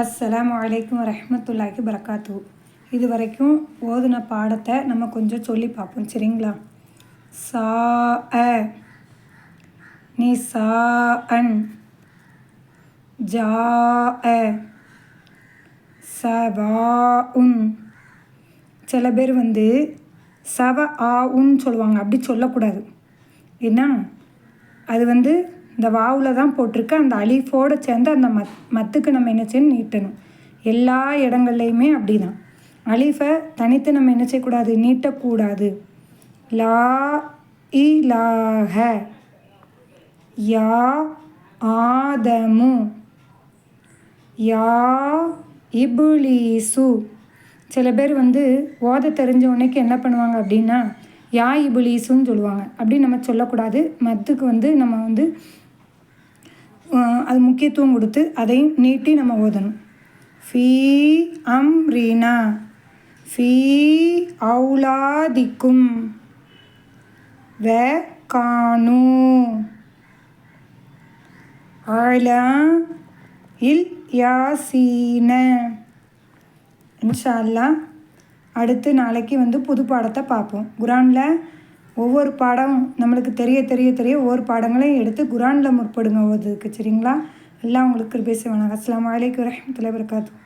அஸ்ஸலாமு அலைக்கும் வரஹ்மத்துல்லாஹி வரகாத்து. இது வரைக்கும் ஓதுன பாடத்தை நம்ம கொஞ்சம் சொல்லி பார்ப்போம், சரிங்களா? சா அ நீ சா அன் ஜா அ சபா உன். சில பேர் சவ ஆ உன் சொல்லுவாங்க, அப்படி சொல்லக்கூடாது. ஏன்னா அது இந்த வாவில் தான் போட்டிருக்கு. அந்த அலிஃபோடு சேர்ந்து அந்த மத்துக்கு நம்ம என்ன செய்யணும், நீட்டணும். எல்லா இடங்கள்லையுமே அப்படி தான். அலிஃபை தனித்து நம்ம என்ன செய்யக்கூடாது, நீட்டக்கூடாது. லா இலாஹ யா ஆதமு யா இபுலீசு. சில பேர் ஓத தெரிஞ்சவனைக்கு என்ன பண்ணுவாங்க அப்படின்னா யா இபுலீசுன்னு சொல்லுவாங்க. அப்படி நம்ம சொல்லக்கூடாது. மத்துக்கு நம்ம அது முக்கியத்துவம் கொடுத்து அதையும் நீட்டி நம்ம ஓதணும். ஃபீ அம்ரினா ஃபீ அவுலாதிக்கும் வ கானு அலா இல் யாசீன. இன்ஷா அல்லாஹ் அடுத்து நாளைக்கு புது பாடத்தை பார்ப்போம். குரானில் ஒவ்வொரு பாடம் நம்மளுக்கு தெரிய ஒவ்வொரு பாடங்களையும் எடுத்து குரானில் முற்படுங்க ஓதுறதுக்கு, சரிங்களா? எல்லாம் உங்களுக்கு பேசுவேன். அஸ்ஸலாமு அலைக்கும் வரஹ்மத்துல்லாஹி வபரகாத்துஹு.